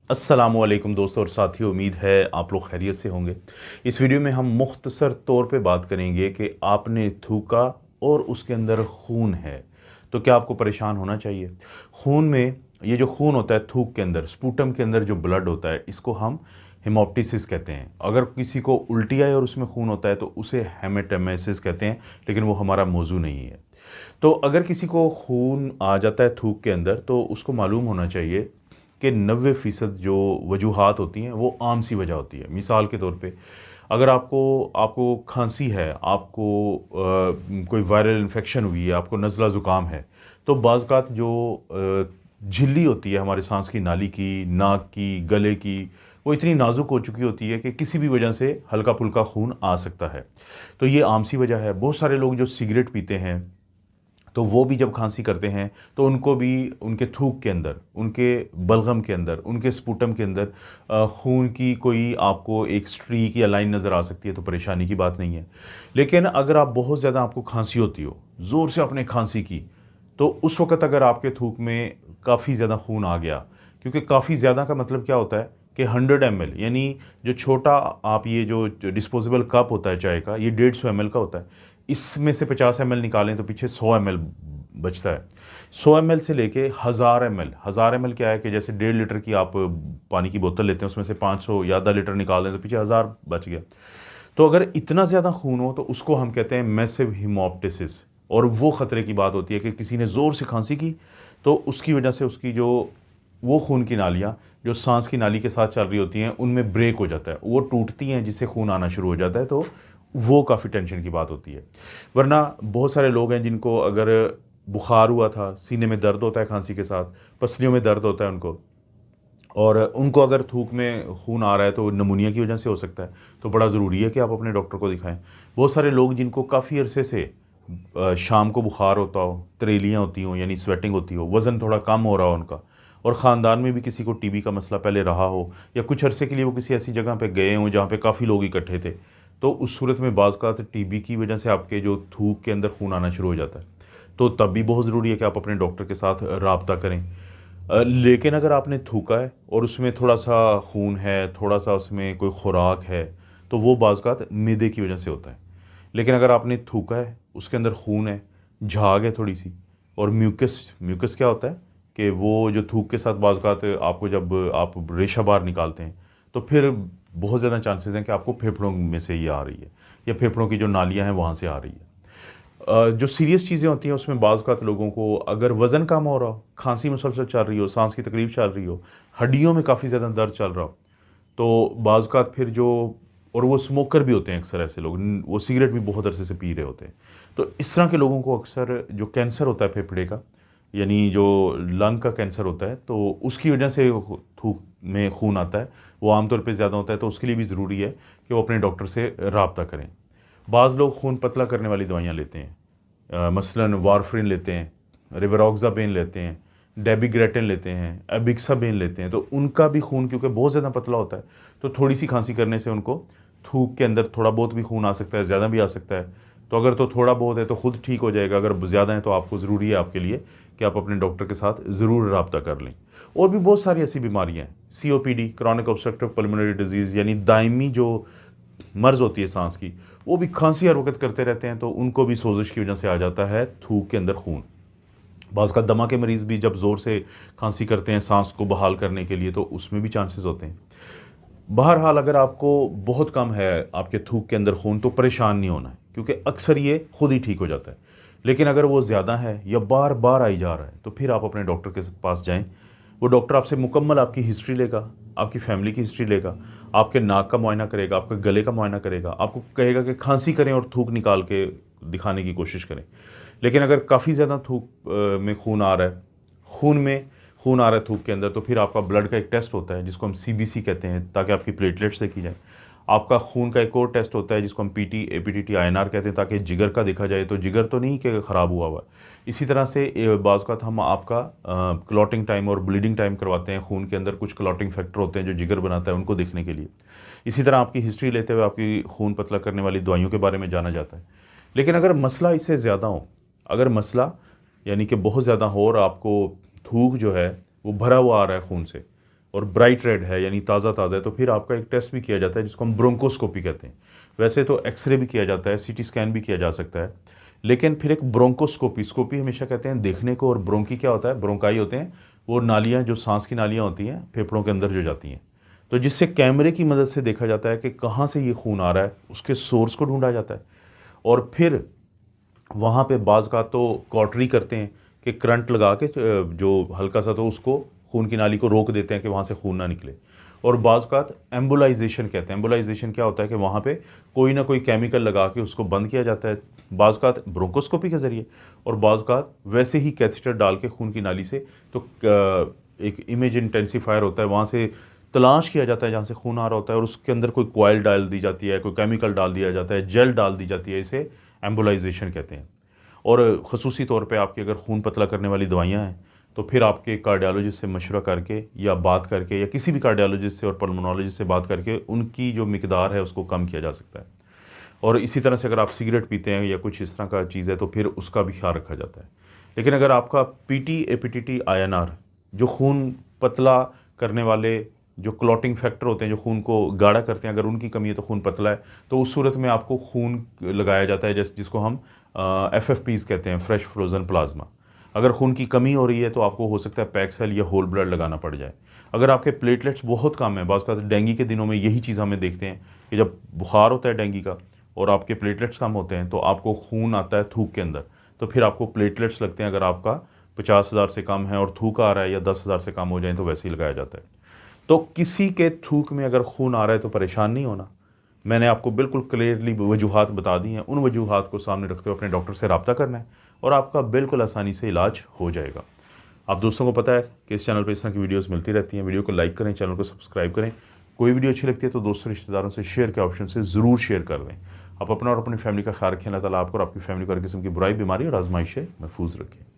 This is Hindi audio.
अस्सलामुअलैकुम दोस्तों और साथियों, उम्मीद है आप लोग खैरियत से होंगे। इस वीडियो में हम मुख्तसर तौर पे बात करेंगे कि आपने थूका और उसके अंदर खून है तो क्या आपको परेशान होना चाहिए। खून में ये जो खून होता है थूक के अंदर, स्पूटम के अंदर जो ब्लड होता है, इसको हम हेमोप्टिसिस कहते हैं। अगर किसी को उल्टी आए और उसमें खून होता है तो उसे हेमेटेमेसिस कहते हैं, लेकिन वो हमारा मौजू नहीं है। तो अगर किसी को खून आ जाता है थूक के अंदर तो उसको मालूम होना चाहिए कि 90% जो वजूहात होती हैं वो आम सी वजह होती है। मिसाल के तौर पे अगर आपको आपको खांसी है, आपको कोई वायरल इन्फेक्शन हुई है, आपको नज़ला ज़ुकाम है, तो बाज़ अवक़ात जो झिल्ली होती है हमारे सांस की नाली की, नाक की, गले की, वो इतनी नाजुक हो चुकी होती है कि किसी भी वजह से हल्का फुल्का खून आ सकता है। तो ये आम सी वजह है। बहुत सारे लोग जो सिगरेट पीते हैं तो वो भी जब खांसी करते हैं तो उनको भी उनके थूक के अंदर, उनके बलगम के अंदर, उनके स्पूटम के अंदर खून की कोई आपको एक स्ट्रीक या लाइन नज़र आ सकती है, तो परेशानी की बात नहीं है। लेकिन अगर आप बहुत ज़्यादा आपको खांसी होती हो, ज़ोर से आपने खांसी की, तो उस वक़्त अगर आपके थूक में काफ़ी ज़्यादा खून आ गया, क्योंकि काफ़ी ज़्यादा का मतलब क्या होता है कि 100 ml, यानी जो छोटा आप ये जो डिस्पोजेबल कप होता है चाय का, ये 150 ml का होता है। इसमें से 50 ml निकालें तो पीछे 100 ml बचता है। 100 ml से लेके 1000 ml क्या है कि जैसे 1.5 लीटर की आप पानी की बोतल लेते हैं, उसमें से 500 या आधा लीटर निकाल दें तो पीछे 1000 बच गया। तो अगर इतना ज़्यादा खून हो तो उसको हम कहते हैं मैसिव हेमोप्टिसिस। और वो ख़तरे की बात होती है कि किसी ने ज़ोर से खांसी की तो उसकी वजह से उसकी जो वो खून की नालियाँ जो सांस की नाली के साथ चल रही होती हैं उनमें ब्रेक हो जाता है, वो टूटती हैं, जिससे खून आना शुरू हो जाता है। तो वो काफ़ी टेंशन की बात होती है। वरना बहुत सारे लोग हैं जिनको अगर बुखार हुआ था, सीने में दर्द होता है खांसी के साथ, पसलियों में दर्द होता है उनको, और उनको अगर थूक में खून आ रहा है तो निमोनिया की वजह से हो सकता है। तो बड़ा ज़रूरी है कि आप अपने डॉक्टर को दिखाएं। बहुत सारे लोग जिनको काफ़ी अरसे से शाम को बुखार होता हो, तरेलियाँ होती हों, यानी स्वेटिंग होती हो, वज़न थोड़ा कम हो रहा हो उनका, और ख़ानदान में भी किसी को टीबी का मसला पहले रहा हो, या कुछ अरसे के लिए वो किसी ऐसी जगह पे गए हों जहाँ पे काफ़ी लोग इकट्ठे थे, तो उस सूरत में बाज़ औक़ात टीबी की वजह से आपके जो थूक के अंदर खून आना शुरू हो जाता है। तो तब भी बहुत ज़रूरी है कि आप अपने डॉक्टर के साथ राब्ता करें। लेकिन अगर आपने थूका है और उसमें थोड़ा-सा खून है, थोड़ा-सा उसमें कोई खुराक है, तो वो बाज़ औक़ात मैदे की वजह से होता है। लेकिन अगर आपने थूका है, उसके अंदर खून है, झाग है थोड़ी-सी, और म्यूकस, म्यूकस क्या होता है कि वो जो थूक के साथ बाज़ औक़ात आपको जब आप रेशा बाहर निकालते हैं, तो फिर बहुत ज़्यादा चांसेज़ हैं कि आपको फेफड़ों में से ये आ रही है, या फेफड़ों की जो नालियाँ हैं वहाँ से आ रही है। जो सीरियस चीज़ें होती हैं उसमें बाज़ औक़ात लोगों को अगर वज़न कम हो रहा हो, खांसी मुसलसल चल रही हो, सांस की तकलीफ़ चल रही हो, हड्डियों में काफ़ी ज़्यादा दर्द चल रहा हो, तो बाज़ औक़ात फिर जो, और वो स्मोकर भी होते हैं अक्सर ऐसे लोग, वो सिगरेट भी बहुत अरसे से पी रहे होते हैं। तो इस तरह के लोगों को अक्सर जो कैंसर होता है फेफड़े का, यानी जो लंग का कैंसर होता है, तो उसकी वजह से थूक में खून आता है, वो आमतौर पे ज़्यादा होता है। तो उसके लिए भी ज़रूरी है कि वो अपने डॉक्टर से राब्ता करें। बाज़ लोग खून पतला करने वाली दवाइयाँ लेते हैं, मसलन वारफरिन लेते हैं, रिवारोक्साबेन लेते हैं, डेबिग्रेटिन लेते हैं, एबिक्साबेन लेते हैं, तो उनका भी खून क्योंकि बहुत ज़्यादा पतला होता है, तो थोड़ी-सी खांसी करने से उनको थूक के अंदर थोड़ा बहुत भी खून आ सकता है, ज़्यादा भी आ सकता है। तो अगर तो थोड़ा बहुत है तो खुद ठीक हो जाएगा, अगर ज़्यादा है तो आपको ज़रूरी है आपके लिए कि आप अपने डॉक्टर के साथ ज़रूर राब्ता कर लें। और भी बहुत सारी ऐसी बीमारियाँ हैं, COPD, chronic obstructive pulmonary disease, यानी दायमी जो मर्ज़ होती है सांस की, वो भी खांसी हर वक़्त करते रहते हैं, तो उनको भी सोज़िश की वजह से आ जाता है थूक के अंदर खून। बाज़ का दमा के मरीज़ भी जब ज़ोर से खांसी करते हैं सांस को बहाल करने के लिए, तो उसमें भी चांसेस होते हैं। बहरहाल अगर आपको बहुत कम है आपके थूक के अंदर खून, तो परेशान नहीं होना है, क्योंकि अक्सर ये खुद ही ठीक हो जाता है। लेकिन अगर वो ज़्यादा है या बार बार आई जा रहा है, तो फिर आप अपने डॉक्टर के पास जाएं। वो डॉक्टर आपसे मुकम्मल आपकी हिस्ट्री लेगा, आपकी फैमिली की हिस्ट्री लेगा, आपके नाक का मुआयना करेगा, आपके गले का मुआयना करेगा, आपको कहेगा कि खांसी करें और थूक निकाल के दिखाने की कोशिश करें। लेकिन अगर काफ़ी ज़्यादा थूक में खून आ रहा है, खून में खून आ रहा है थूक के अंदर, तो फिर आपका ब्लड का एक टेस्ट होता है जिसको हम सीबीसी कहते हैं, ताकि आपकी प्लेटलेट्स देखी जाए। आपका खून का एक और टेस्ट होता है जिसको हम पीटी, एपीटीटी, आईएनआर कहते हैं, ताकि जिगर का देखा जाए, तो जिगर तो नहीं कि ख़राब हुआ हुआ है। इसी तरह से बाज़ औक़ात हम आपका क्लॉटिंग टाइम और ब्लीडिंग टाइम करवाते हैं। खून के अंदर कुछ क्लॉटिंग फैक्टर होते हैं जो जिगर बनाता है, उनको देखने के लिए। इसी तरह आपकी हिस्ट्री लेते हुए आपकी खून पतला करने वाली दवाइयों के बारे में जाना जाता है। लेकिन अगर मसला इससे ज़्यादा हो, अगर मसला यानी कि बहुत ज़्यादा हो और आपको थूक जो है वो भरा हुआ आ रहा है खून से, और ब्राइट रेड है यानी ताज़ा ताज़ा है, तो फिर आपका एक टेस्ट भी किया जाता है जिसको हम ब्रोंकोस्कोपी कहते हैं। वैसे तो एक्सरे भी किया जाता है, सीटी स्कैन भी किया जा सकता है, लेकिन फिर एक ब्रोंकोस्कोपी, स्कोपी हमेशा कहते हैं देखने को, और ब्रोंकी क्या होता है, ब्रोंकाई होते हैं वो नालियाँ जो सांस की नालियाँ होती हैं फेफड़ों के अंदर जो जाती हैं, तो जिससे कैमरे की मदद से देखा जाता है कि कहाँ से ये खून आ रहा है, उसके सोर्स को ढूंढा जाता है। और फिर वहाँ पे बाज़ का तो कॉटरी करते हैं कि करंट लगा के जो हल्का सा तो उसको खून की नाली को रोक देते हैं कि वहाँ से खून ना निकले। और बाज़ का एम्बुलाइजेशन कहते हैं। एम्बुलाइजेशन क्या होता है कि वहाँ पे कोई ना कोई केमिकल लगा के उसको बंद किया जाता है, बाज़ का ब्रोंकोस्कोपी के ज़रिए, और बाज़ का वैसे ही कैथेटर डाल के खून की नाली से, तो एक इमेज इंटेंसीफायर होता है, वहाँ से तलाश किया जाता है जहाँ से खून आ रहा होता है, और उसके अंदर कोई कॉइल डाल दी जाती है, कोई केमिकल डाल दिया जाता है, जेल डाल दी जाती है, इसे एम्बुलाइजेशन कहते हैं। और ख़ुसूसी तौर पे आपकी अगर खून पतला करने वाली दवाइयाँ हैं तो फिर आपके कार्डियोलॉजिस्ट से मशवरा करके या बात करके, या किसी भी कार्डियोलॉजिस्ट से और पल्मोनोलॉजिस्ट से बात करके उनकी जो मिकदार है उसको कम किया जा सकता है। और इसी तरह से अगर आप सिगरेट पीते हैं या कुछ इस तरह का चीज़ है तो फिर उसका भी ख्याल रखा जाता है। लेकिन अगर आपका पीटी एपीटीटी आईएनआर, जो खून पतला करने वाले जो क्लॉटिंग फैक्टर होते हैं जो खून को गाढ़ा करते हैं, अगर उनकी कमी है तो खून पतला है, तो उस सूरत में आपको खून लगाया जाता है, जिसको हम FFPs कहते हैं, फ्रेश फ्रोज़न प्लाज्मा। अगर खून की कमी हो रही है तो आपको हो सकता है पैक सेल या होल ब्लड लगाना पड़ जाए। अगर आपके प्लेटलेट्स बहुत कम है, बाज़ का डेंगू के दिनों में यही चीज़ हमें देखते हैं कि जब बुखार होता है डेंगू का और आपके प्लेटलेट्स कम होते हैं तो आपको खून आता है थूक के अंदर, तो फिर आपको प्लेटलेट्स लगते हैं। अगर आपका 50,000 से कम है और थूक आ रहा है, या 10,000 से कम हो जाए तो वैसे ही लगाया जाता है। तो किसी के थूक में अगर खून आ रहा है तो परेशान नहीं होना। मैंने आपको बिल्कुल क्लियरली वजूहात बता दी हैं, उन वजूहात को सामने रखते हुए अपने डॉक्टर से रब्ता करना है और आपका बिल्कुल आसानी से इलाज हो जाएगा। आप दोस्तों को पता है कि इस चैनल पर इस तरह की वीडियोस मिलती रहती हैं। वीडियो को लाइक करें, चैनल को सब्सक्राइब करें। कोई वीडियो अच्छी लगती है तो दोस्तों रिश्तेदारों से शेयर के ऑप्शन से ज़रूर शेयर कर दें। आप अपना और अपनी फैमिली का ख्याल रखें। अल्लाह ताला आपको और आपकी फैमिली को हर किस्म की बुराई, बीमारी और आजमाइश से महफूज रखें।